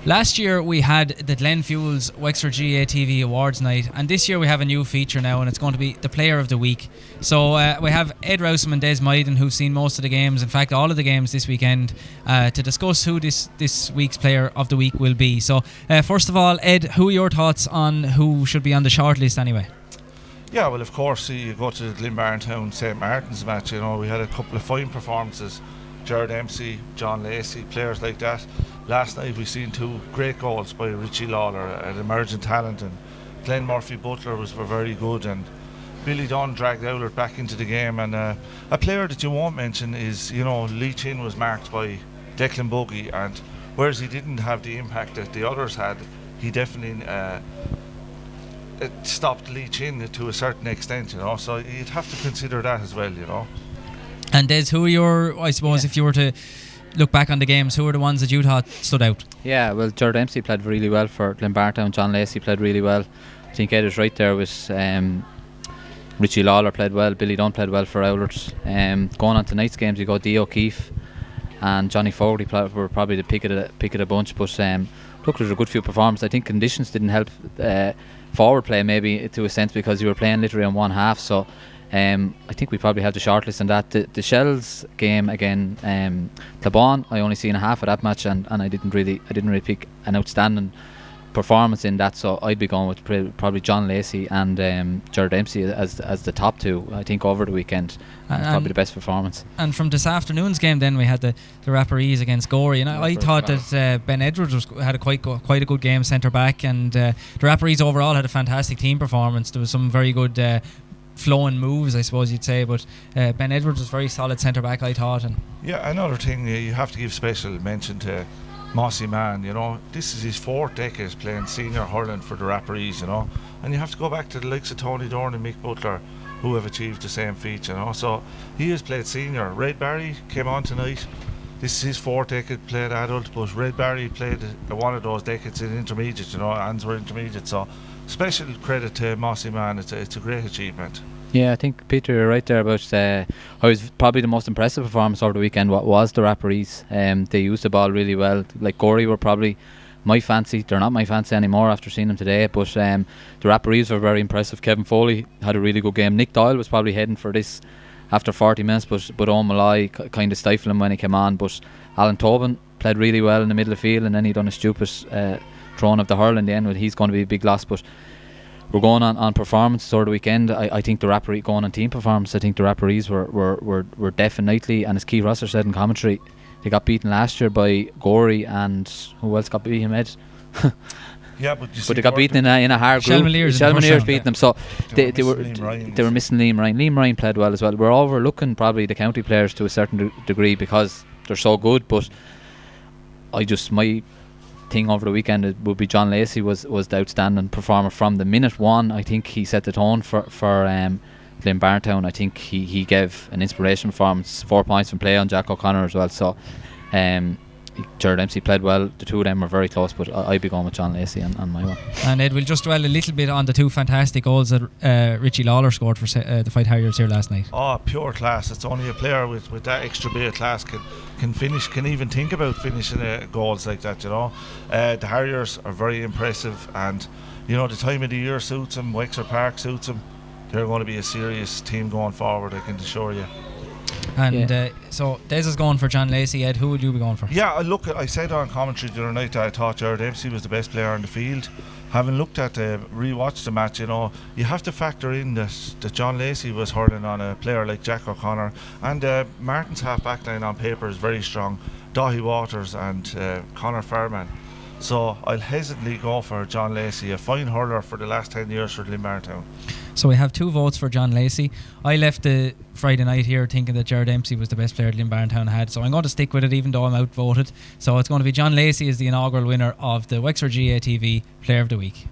Last year we had the Glen Fuels Wexford GATV Awards Night, and this year we have a new feature now, and it's going to be the Player of the Week. So we have Ed Rowsome and Dessie Mythen, who've seen most of the games, in fact all of the games this weekend, to discuss who this week's Player of the Week will be. So first of all, Ed, who are your thoughts on who should be on the shortlist anyway? Yeah, well, of course, you go to the Glenbarntown St Martin's match, we had a couple of fine performances. Jared Dempsey, John Lacey, players like that. Last night we seen two great goals by Richie Lawler, an emerging talent, and Glenn Murphy Butler were very good, and Billy Dunn dragged Owlert back into the game. And a player that you won't mention is, Lee Chin was marked by Declan Buggy, and whereas he didn't have the impact that the others had, he definitely it stopped Lee Chin to a certain extent, so you'd have to consider that as well, And Des, who are your, I suppose, if you were to look back on the games, who are the ones that you thought stood out? Yeah, well, Jared Dempsey played really well for Glenbarntown. John Lacey played really well. I think Ed is right there with Richie Lawler played well. Billy Dunn played well for Owlert. Going on tonight's games, you go Dee O'Keefe and Johnny Fogarty were probably the pick of the bunch. But look, there's a good few performances. I think conditions didn't help forward play maybe to a sense, because you were playing literally on one half. So I think we probably have the shortlist on that. The Shells game again, Clabon, I only seen a half of that match, and I didn't really pick an outstanding performance in that. So I'd be going with probably John Lacey and Jared Dempsey as the top two. I think over the weekend, probably the best performance. And from this afternoon's game, then we had the Rapparees against Gorey, and I thought that Ben Edwards had a quite a good game centre back, and the Rapparees overall had a fantastic team performance. There was some very good flowing moves, I suppose you'd say, but Ben Edwards was very solid centre back, I thought. And yeah, another thing you have to give special mention to Mossy Mann. This is his fourth decade playing senior hurling for the Rapparees, and you have to go back to the likes of Tony Dorn and Mick Butler, who have achieved the same feat, so he has played senior. Red Barry came on tonight. This is his fourth decade played adult, but Red Barry played one of those decades in intermediate, and were intermediate, so special credit to Mossy Mann. It's a great achievement. Yeah, I think Peter, you're right there about I was probably the most impressive performance over the weekend was the Rapparees. They used the ball really well. Like Gorey were probably my fancy. They're not my fancy anymore after seeing them today, but the Rapparees were very impressive. Kevin Foley had a really good game. Nick Doyle was probably heading for this after 40 minutes, but Owen Malloy kind of stifled him when he came on. But Alan Tobin played really well in the middle of the field, and then he done a stupid throwing of the hurl in the end. He's going to be a big loss, but we're going on performance over the weekend. I think the Rapparees, going on team performance, I think the Rapparees were definitely, and as Keith Rosser said in commentary, they got beaten last year by Gorey, and who else got beaten, Ed? Yeah, but they got beaten in a hard group. Shelmaliers beat them, so they were missing Liam Ryan. Liam Ryan played well as well. We're overlooking probably the county players to a certain degree because they're so good, but my thing over the weekend it would be John Lacey was the outstanding performer from the minute one. I think he set the tone for Glenbarntown. I think he gave an inspiration performance, 4 points from play on Jack O'Connor as well. So Jared Dempsey played well. The two of them were very close, but I'd be going with John Lacey on my one. And Ed, we'll just dwell a little bit on the two fantastic goals that Richie Lawler scored for the Fight Harriers here last night. Oh, pure class. It's only a player with that extra bit of class can finish, can even think about finishing goals like that, The Harriers are very impressive, and the time of the year suits them. Wexford Park suits them. They're going to be a serious team going forward, I can assure you. And so Des is going for John Lacey. Ed, who would you be going for? Yeah, I said on commentary the other night that I thought Jared Dempsey was the best player on the field. Having looked at rewatched the match, you have to factor in that John Lacey was hurling on a player like Jack O'Connor, and Martin's half back line on paper is very strong. Dahi Waters and Conor Fairman. So I'll hesitantly go for John Lacey, a fine hurler for the last 10 years for Glenbarntown. So we have 2 votes for John Lacey. I left the Friday night here thinking that Jared Dempsey was the best player Glenbarntown had, so I'm going to stick with it even though I'm outvoted. So it's going to be John Lacey as the inaugural winner of the Wexford GATV Player of the Week.